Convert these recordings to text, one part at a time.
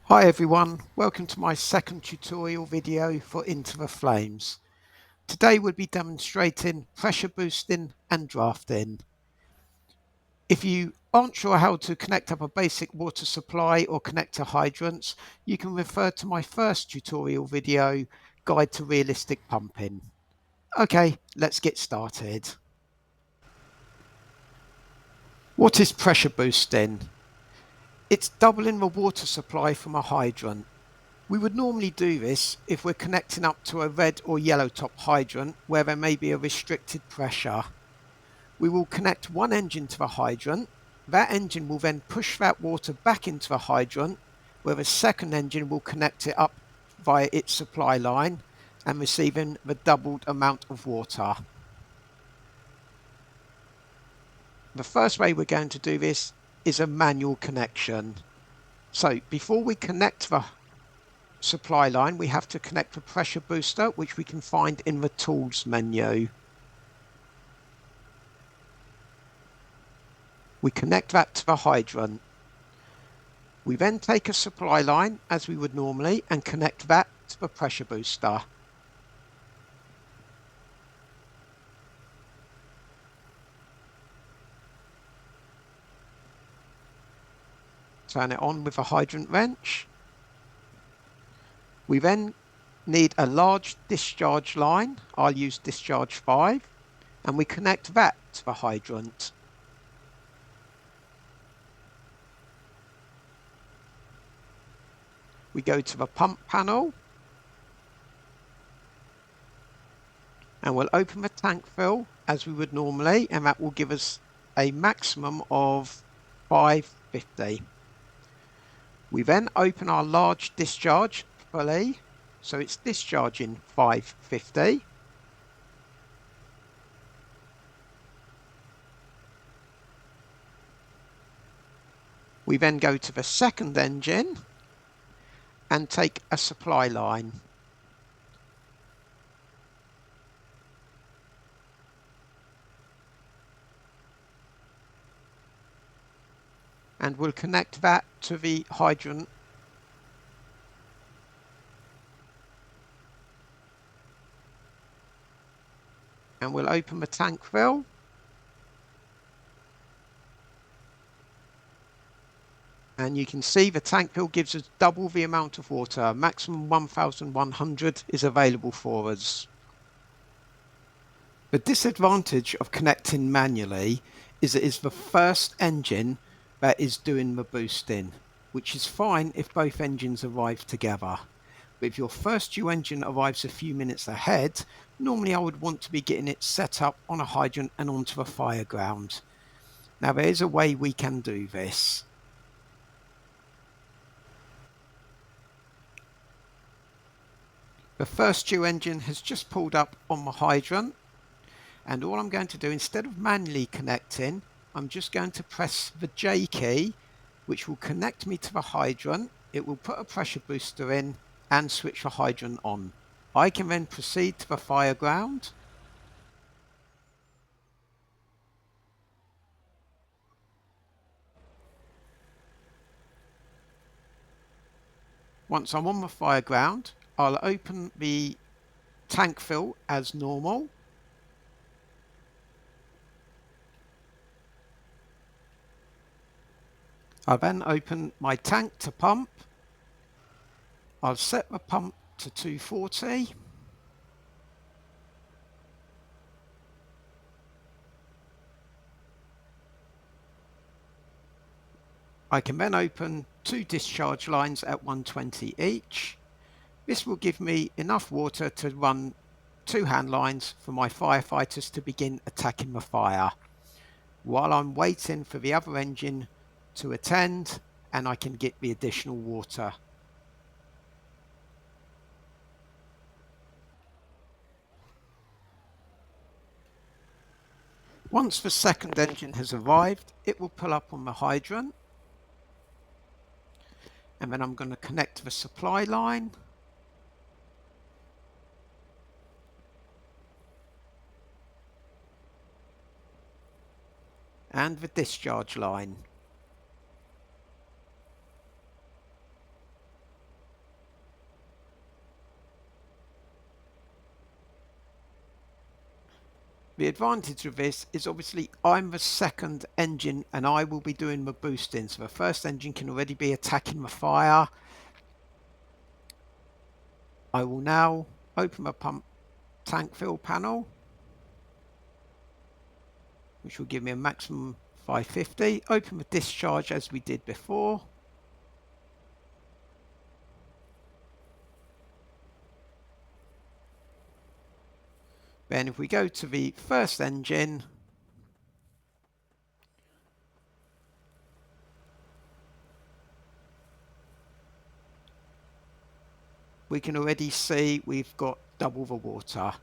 Hi everyone, welcome to my second tutorial video for Into the Flames. Today we'll be demonstrating pressure boosting and drafting. If you aren't sure how to connect up a basic water supply or connect to hydrants, you can refer to my first tutorial video, Guide to Realistic Pumping. Okay, let's get started. What is pressure boosting? It's doubling the water supply from a hydrant. We would normally do this if we're connecting up to a red or yellow top hydrant where there may be a restricted pressure. We will connect one engine to the hydrant. That engine will then push that water back into the hydrant, where the second engine will connect it up via its supply line and receiving the doubled amount of water. The first way we're going to do this is a manual connection. So before we connect the supply line, we have to connect a pressure booster, which we can find in the tools menu. We connect that to the hydrant. We then take a supply line as we would normally and connect that to the pressure booster. Turn it on with a hydrant wrench. We then need a large discharge line. I'll use discharge 5, and we connect that to the hydrant. We go to the pump panel and we'll open the tank fill as we would normally, and that will give us a maximum of 550. We then open our large discharge fully, so it's discharging 550. We then go to the second engine and take a supply line. And we'll connect that to the hydrant. And we'll open the tank fill. And you can see the tank fill gives us double the amount of water. Maximum 1,100 is available for us. The disadvantage of connecting manually is it is the first engine that is doing the boosting, which is fine if both engines arrive together. But if your first due engine arrives a few minutes ahead, normally I would want to be getting it set up on a hydrant and onto the fire ground. Now there is a way we can do this. The first due engine has just pulled up on the hydrant, and all I'm going to do, instead of manually connecting, I'm just going to press the J key, which will connect me to the hydrant. It will put a pressure booster in and switch the hydrant on. I can then proceed to the fire ground. Once I'm on the fire ground, I'll open the tank fill as normal. I'll then open my tank to pump. I'll set the pump to 240. I can then open 2 discharge lines at 120 each. This will give me enough water to run 2 hand lines for my firefighters to begin attacking the fire, while I'm waiting for the other engine to attend and I can get the additional water. Once the second engine has arrived, it will pull up on the hydrant, and then I'm going to connect the supply line. And the discharge line. The advantage of this is obviously I'm the second engine and I will be doing the boosting. So the first engine can already be attacking the fire. I will now open the pump tank fill panel, which will give me a maximum 550. Open the discharge as we did before. Then if we go to the first engine, we can already see we've got double the water.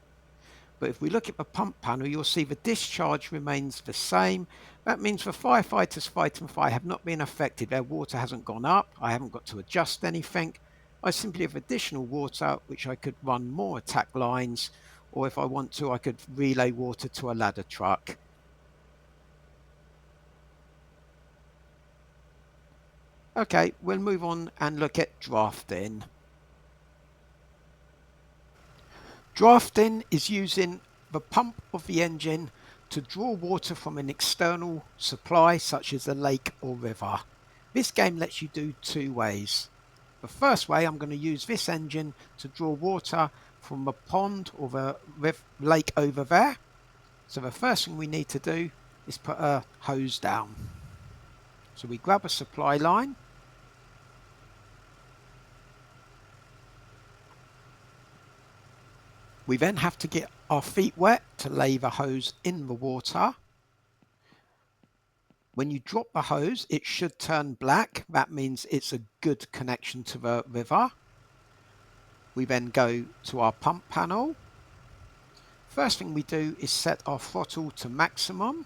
But if we look at the pump panel, you'll see the discharge remains the same. That means the firefighters fighting fire have not been affected. Their water hasn't gone up. I haven't got to adjust anything. I simply have additional water, which I could run more attack lines, or if I want to, I could relay water to a ladder truck. Okay, we'll move on and look at drafting. Drafting is using the pump of the engine to draw water from an external supply such as a lake or river. This game lets you do two ways. The first way, I'm going to use this engine to draw water from a pond or the lake over there. So the first thing we need to do is put a hose down. So we grab a supply line. We then have to get our feet wet to lay the hose in the water. When you drop the hose, it should turn black. That means it's a good connection to the river. We then go to our pump panel. First thing we do is set our throttle to maximum.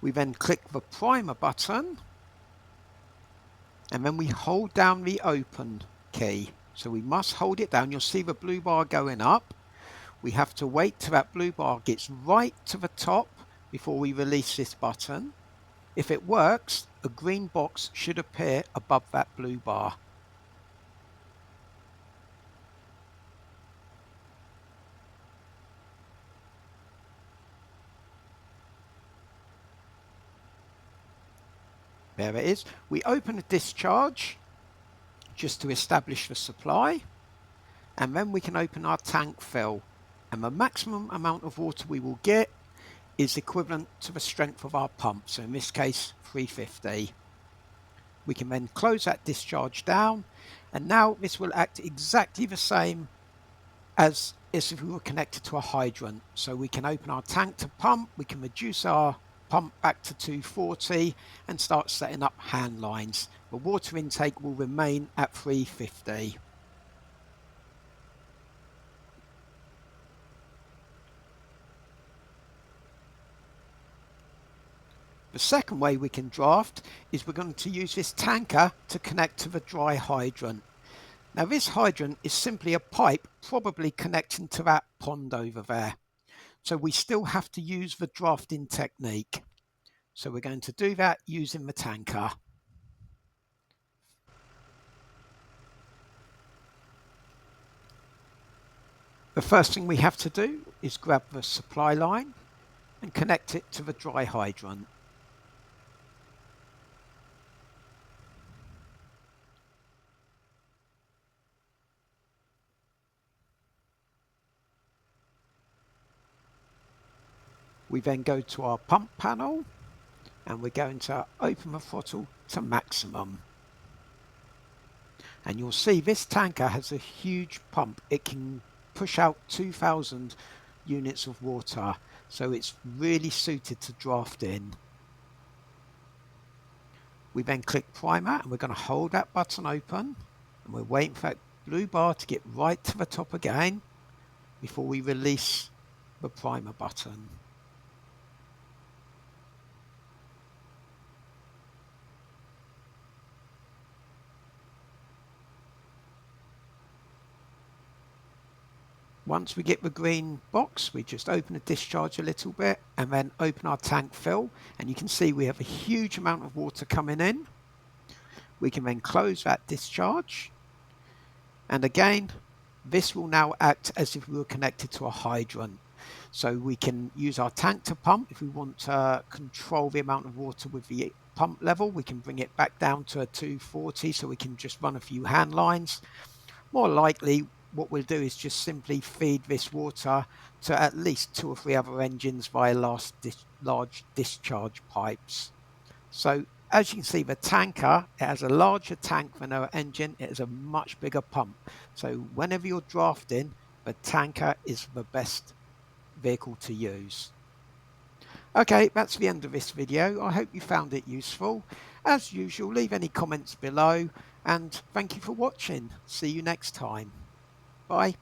We then click the primer button, and then we hold down the open key. So we must hold it down. You'll see the blue bar going up. We have to wait till that blue bar gets right to the top before we release this button. If it works, a green box should appear above that blue bar. There it is. We open a discharge just to establish the supply, and then we can open our tank fill, and the maximum amount of water we will get is equivalent to the strength of our pump, so in this case 350. We can then close that discharge down, and now this will act exactly the same as if we were connected to a hydrant. So we can open our tank to pump, we can reduce our pump back to 240 and start setting up hand lines. The water intake will remain at 350. The second way we can draft is we're going to use this tanker to connect to the dry hydrant. Now this hydrant is simply a pipe probably connecting to that pond over there. So we still have to use the drafting technique. So we're going to do that using the tanker. The first thing we have to do is grab the supply line and connect it to the dry hydrant. We then go to our pump panel and we're going to open the throttle to maximum. And you'll see this tanker has a huge pump. It can push out 2,000 units of water, so it's really suited to draft in. We then click primer and we're going to hold that button open, and we're waiting for that blue bar to get right to the top again before we release the primer button. Once we get the green box, we just open the discharge a little bit and then open our tank fill, and you can see we have a huge amount of water coming in. We can then close that discharge, and again this will now act as if we were connected to a hydrant. So we can use our tank to pump. If we want to control the amount of water with the pump level, we can bring it back down to a 240, so we can just run a few hand lines. More likely, what we'll do is just simply feed this water to at least 2 or 3 other engines via large discharge pipes. So as you can see, the tanker, it has a larger tank than our engine. It has a much bigger pump. So whenever you're drafting, the tanker is the best vehicle to use. Okay, that's the end of this video. I hope you found it useful. As usual, leave any comments below, and thank you for watching. See you next time. Bye.